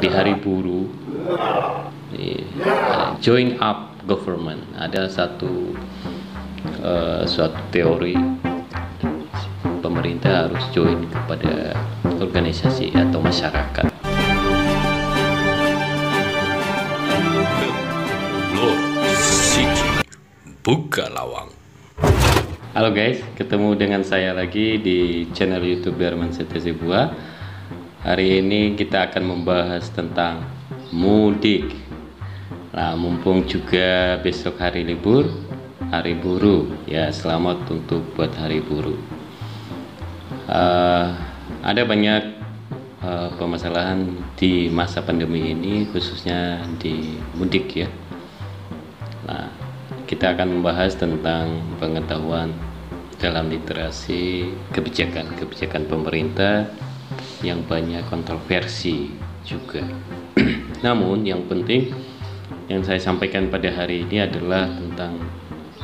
di Hari Buruh, join up government, ada suatu teori pemerintah harus join kepada organisasi atau masyarakat. Buka lawang. Halo guys, ketemu dengan saya lagi di channel YouTube Darman Setia Sibuan. Hari ini kita akan membahas tentang mudik. Nah, mumpung juga besok hari libur, hari buruh, ya selamat untuk buat hari buruh. Ada banyak permasalahan di masa pandemi ini, khususnya di mudik ya. Nah, kita akan membahas tentang pengetahuan dalam literasi kebijakan pemerintah yang banyak kontroversi juga. Namun yang penting yang saya sampaikan pada hari ini adalah tentang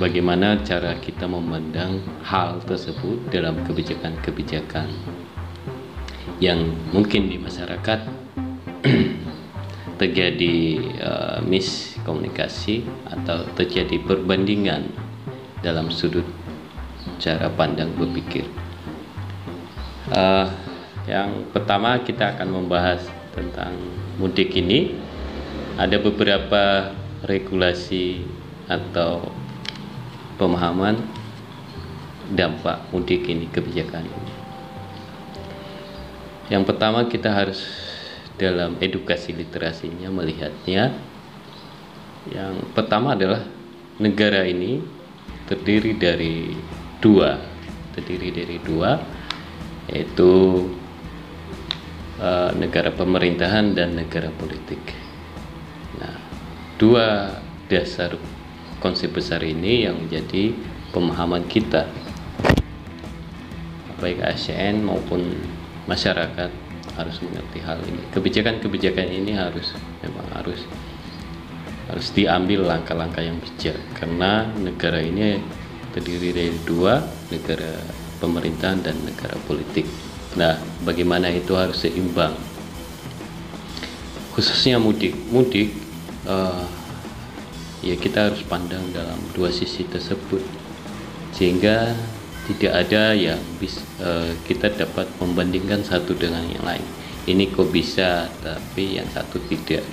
bagaimana cara kita memandang hal tersebut dalam kebijakan-kebijakan yang mungkin di masyarakat terjadi miskomunikasi atau terjadi perbandingan dalam sudut cara pandang berpikir. Yang pertama kita akan membahas tentang mudik ini. Ada beberapa regulasi atau pemahaman dampak mudik ini, kebijakan ini. Yang pertama kita harus dalam edukasi literasinya melihatnya. Yang pertama adalah negara ini terdiri dari dua, yaitu negara pemerintahan dan negara politik. Nah, dua dasar konsep besar ini yang menjadi pemahaman kita, baik ASN maupun masyarakat harus mengerti hal ini. Kebijakan-kebijakan ini harus diambil langkah-langkah yang bijak, karena negara ini terdiri dari dua, negara pemerintahan dan negara politik. Nah, bagaimana itu harus seimbang, khususnya mudik ya kita harus pandang dalam dua sisi tersebut, sehingga tidak ada yang kita dapat membandingkan satu dengan yang lain. Ini kok bisa tapi yang satu tidak.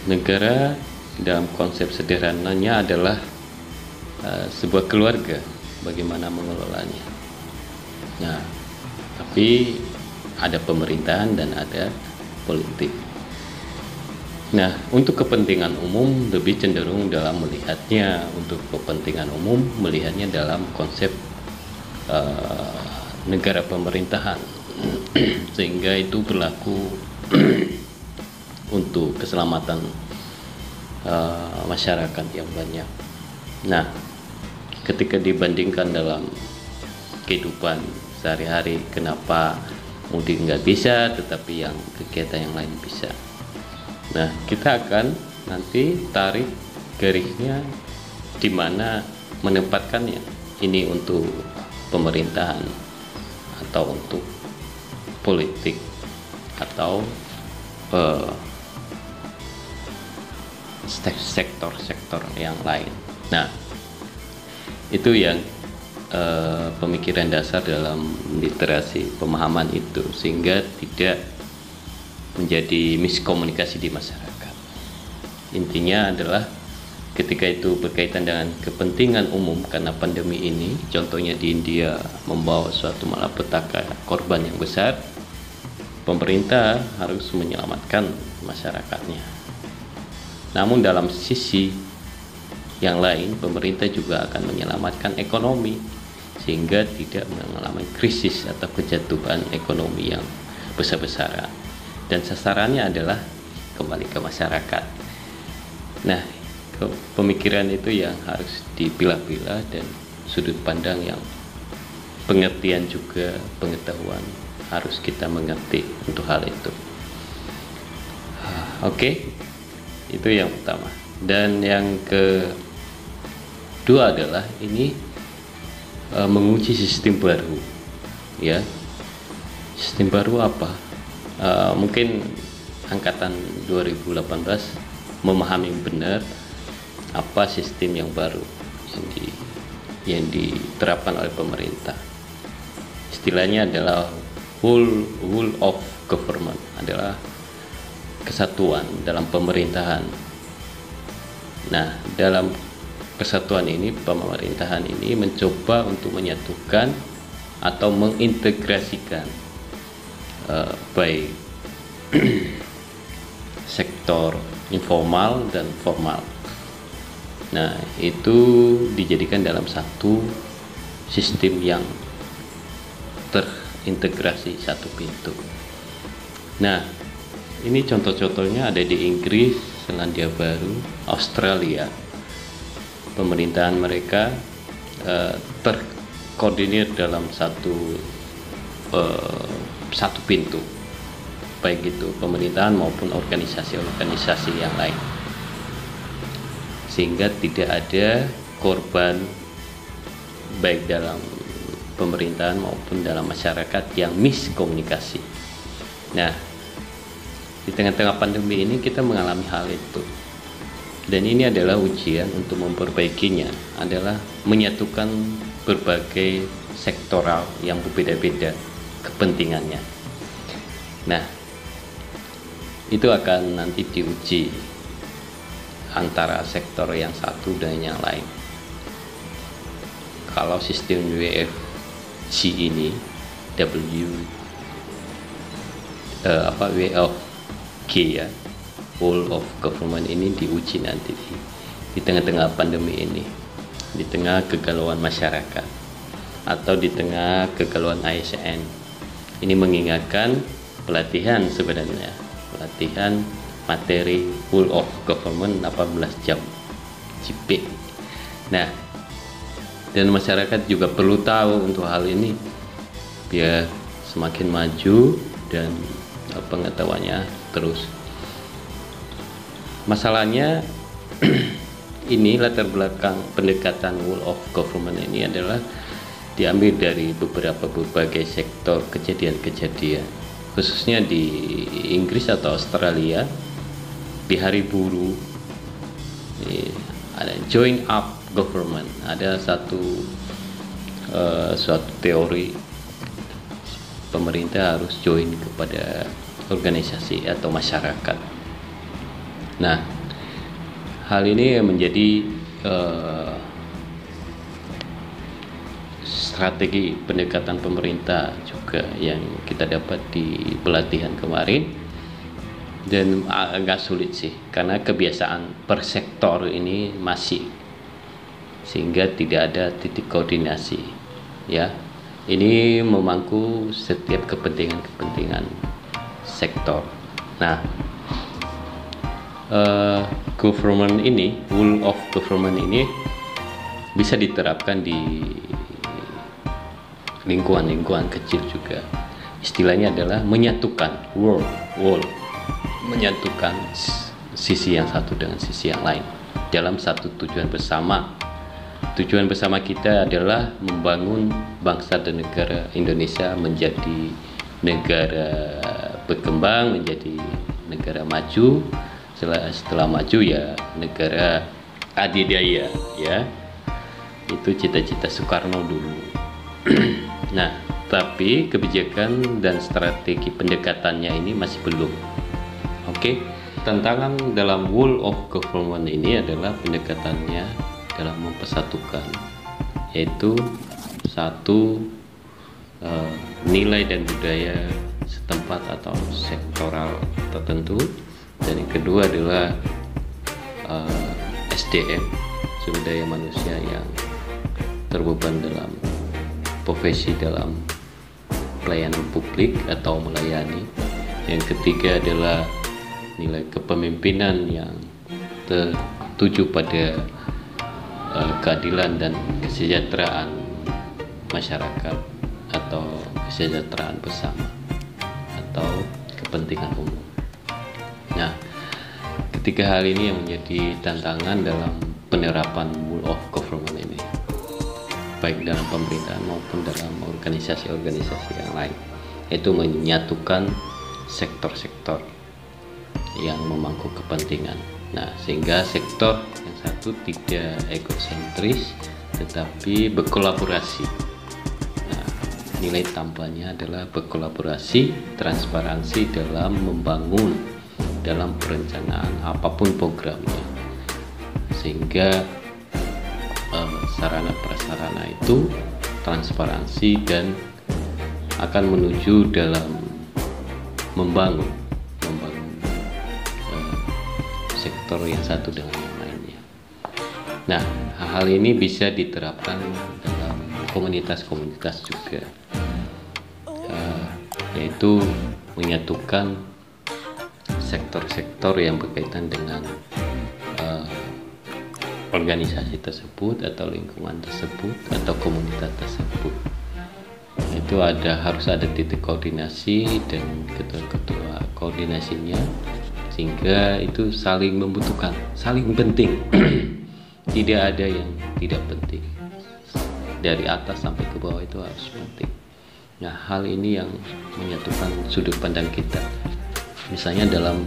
Negara dalam konsep sederhananya adalah sebuah keluarga, bagaimana mengelolanya. Nah, tapi ada pemerintahan dan ada politik. Nah, untuk kepentingan umum lebih cenderung dalam melihatnya, untuk kepentingan umum melihatnya dalam konsep negara pemerintahan, sehingga itu berlaku untuk keselamatan masyarakat yang banyak. Nah, ketika dibandingkan dalam kehidupan sehari-hari, kenapa mudik nggak bisa tetapi yang kegiatan yang lain bisa? Nah, kita akan nanti tarik garisnya di mana menempatkannya. Ini untuk pemerintahan atau untuk politik atau sektor-sektor yang lain. Nah, itu yang pemikiran dasar dalam literasi pemahaman itu, sehingga tidak menjadi miskomunikasi di masyarakat. Intinya adalah ketika itu berkaitan dengan kepentingan umum, karena pandemi ini contohnya di India membawa suatu malapetaka korban yang besar, pemerintah harus menyelamatkan masyarakatnya. Namun dalam sisi yang lain, pemerintah juga akan menyelamatkan ekonomi sehingga tidak mengalami krisis atau kejatuhan ekonomi yang besar-besaran, dan sasarannya adalah kembali ke masyarakat. Nah, pemikiran itu yang harus dipilah-pilah, dan sudut pandang yang pengertian juga, pengetahuan harus kita mengerti untuk hal itu. Oke, itu yang pertama. Dan yang kedua adalah ini menguji sistem baru, ya. Sistem baru apa? Mungkin angkatan 2018 memahami benar apa sistem yang baru yang diterapkan oleh pemerintah. Istilahnya adalah whole of government, adalah kesatuan dalam pemerintahan. Nah, dalam kesatuan ini, pemerintahan ini mencoba untuk menyatukan atau mengintegrasikan baik sektor informal dan formal. Nah, itu dijadikan dalam satu sistem yang terintegrasi, satu pintu. Nah, ini contoh-contohnya ada di Inggris, Selandia Baru, Australia. Pemerintahan mereka terkoordinir dalam satu pintu, baik itu pemerintahan maupun organisasi-organisasi yang lain, sehingga tidak ada korban baik dalam pemerintahan maupun dalam masyarakat yang miskomunikasi. Nah, di tengah-tengah pandemi ini kita mengalami hal itu, dan ini adalah ujian untuk memperbaikinya, adalah menyatukan berbagai sektoral yang berbeda-beda kepentingannya. Nah, itu akan nanti diuji antara sektor yang satu dan yang lain. Kalau sistem WFG ini, WFG ya, whole of government ini diuji nanti di tengah-tengah pandemi ini, di tengah kegalauan masyarakat atau di tengah kegalauan ASN. Ini mengingatkan pelatihan, sebenarnya pelatihan materi whole of government 18 jam JP. Nah, dan masyarakat juga perlu tahu untuk hal ini biar semakin maju dan pengetahuannya terus. Masalahnya ini latar belakang pendekatan whole of government ini adalah diambil dari berbagai sektor kejadian-kejadian, khususnya di Inggris atau Australia. Di hari buruh ada join up government, ada suatu teori pemerintah harus join kepada organisasi atau masyarakat. Nah, hal ini menjadi strategi pendekatan pemerintah juga yang kita dapat di pelatihan kemarin. Dan agak sulit sih, karena kebiasaan per sektor ini masih, sehingga tidak ada titik koordinasi ya. Ini memangku setiap kepentingan sektor. Nah, government ini, whole of government ini bisa diterapkan di lingkungan kecil juga. Istilahnya adalah menyatukan menyatukan sisi yang satu dengan sisi yang lain dalam satu tujuan bersama. Tujuan bersama kita adalah membangun bangsa dan negara Indonesia menjadi negara berkembang, menjadi negara maju. Setelah maju ya negara adidaya ya. Itu cita-cita Soekarno dulu. Nah, tapi kebijakan dan strategi pendekatannya ini masih belum. Oke, tantangan dalam whole of government ini adalah pendekatannya dalam mempersatukan, yaitu satu, nilai dan budaya setempat atau sektoral tertentu, dan yang kedua adalah SDM, sumber daya manusia yang terbeban dalam profesi dalam pelayanan publik atau melayani. Yang ketiga adalah nilai kepemimpinan yang tertuju pada keadilan dan kesejahteraan masyarakat atau kesejahteraan bersama atau kepentingan umum. Nah, ketiga hal ini yang menjadi tantangan dalam penerapan whole of government ini, baik dalam pemerintahan maupun dalam organisasi-organisasi yang lain, yaitu menyatukan sektor-sektor yang memangku kepentingan. Nah, sehingga sektor yang satu tidak egosentris tetapi berkolaborasi. Nah, nilai tambahnya adalah berkolaborasi, transparansi dalam membangun, dalam perencanaan apapun programnya, sehingga sarana prasarana itu transparansi dan akan menuju dalam membangun sektor yang satu dengan yang lainnya. Nah, hal ini bisa diterapkan dalam komunitas-komunitas juga, yaitu menyatukan sektor-sektor yang berkaitan dengan organisasi tersebut atau lingkungan tersebut atau komunitas tersebut. Itu harus ada titik koordinasi dan ketua-ketua koordinasinya, sehingga itu saling membutuhkan, saling penting. Tidak ada yang tidak penting, dari atas sampai ke bawah itu harus penting. Nah, hal ini yang menyatukan sudut pandang kita. Misalnya dalam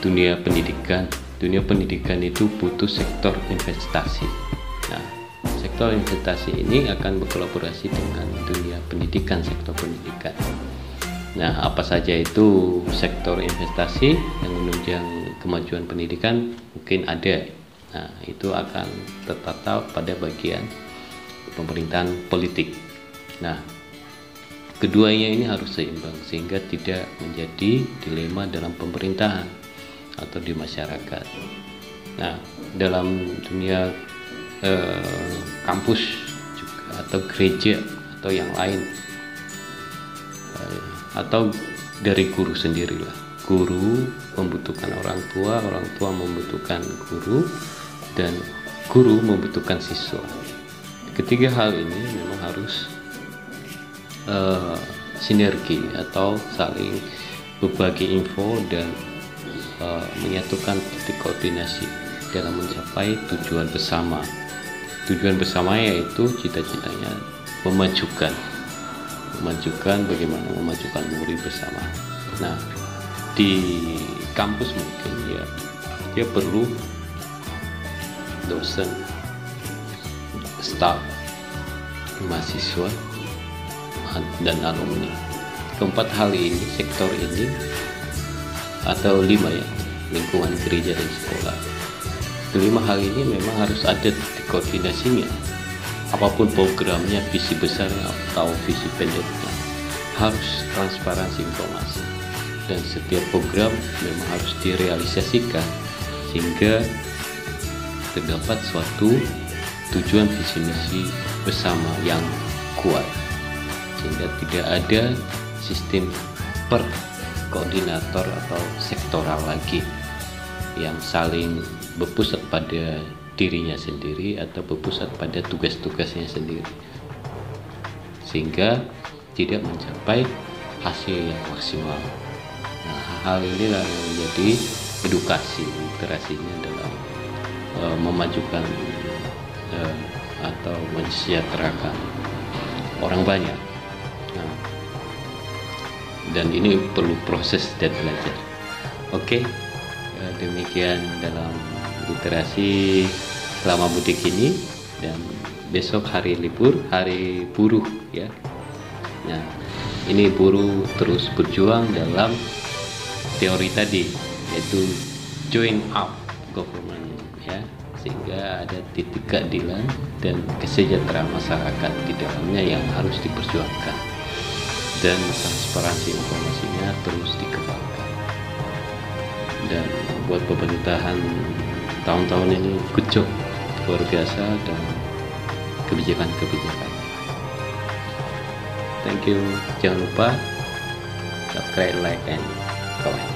dunia pendidikan itu butuh sektor investasi. Nah, sektor investasi ini akan berkolaborasi dengan dunia pendidikan, sektor pendidikan. Nah, apa saja itu sektor investasi yang menunjang kemajuan pendidikan? Mungkin ada. Nah, itu akan tertata pada bagian pemerintahan politik. Nah, keduanya ini harus seimbang sehingga tidak menjadi dilema dalam pemerintahan atau di masyarakat. Nah, dalam dunia kampus juga, atau gereja atau yang lain, atau dari guru sendirilah. Guru membutuhkan orang tua membutuhkan guru, dan guru membutuhkan siswa. Ketiga hal ini memang harus sinergi atau saling berbagi info dan menyatukan titik koordinasi dalam mencapai tujuan bersama. Tujuan bersama yaitu cita-citanya memajukan bagaimana memajukan murid bersama. Nah, di kampus mungkin ya dia perlu dosen, staf, mahasiswa, dan alumni. Keempat hal ini, sektor ini atau 5 ya, lingkungan gereja dan sekolah. Kelima hal ini memang harus ada koordinasinya. Apapun programnya, visi besarnya atau visi pendeknya, harus transparansi informasi, dan setiap program memang harus direalisasikan sehingga terdapat suatu tujuan visi misi bersama yang kuat, sehingga tidak ada sistem per koordinator atau sektoral lagi yang saling berpusat pada dirinya sendiri atau berpusat pada tugas-tugasnya sendiri, sehingga tidak mencapai hasil yang maksimal. Nah, hal inilah yang menjadi edukasi literasinya dalam memajukan atau mensejahterakan orang banyak. Nah, dan ini perlu proses dan belajar. Oke, demikian dalam literasi selama mudik ini, dan besok hari libur, hari buruh ya. Nah, ini buruh terus berjuang dalam teori tadi, yaitu join up government ya, sehingga ada titik keadilan dan kesejahteraan masyarakat di dalamnya yang harus diperjuangkan, dan transparansi informasinya terus dikembangkan. Dan buat pemerintahan tahun-tahun ini good job, luar biasa, dan kebijakan-kebijakan. Thank you. Jangan lupa subscribe, like, and comment.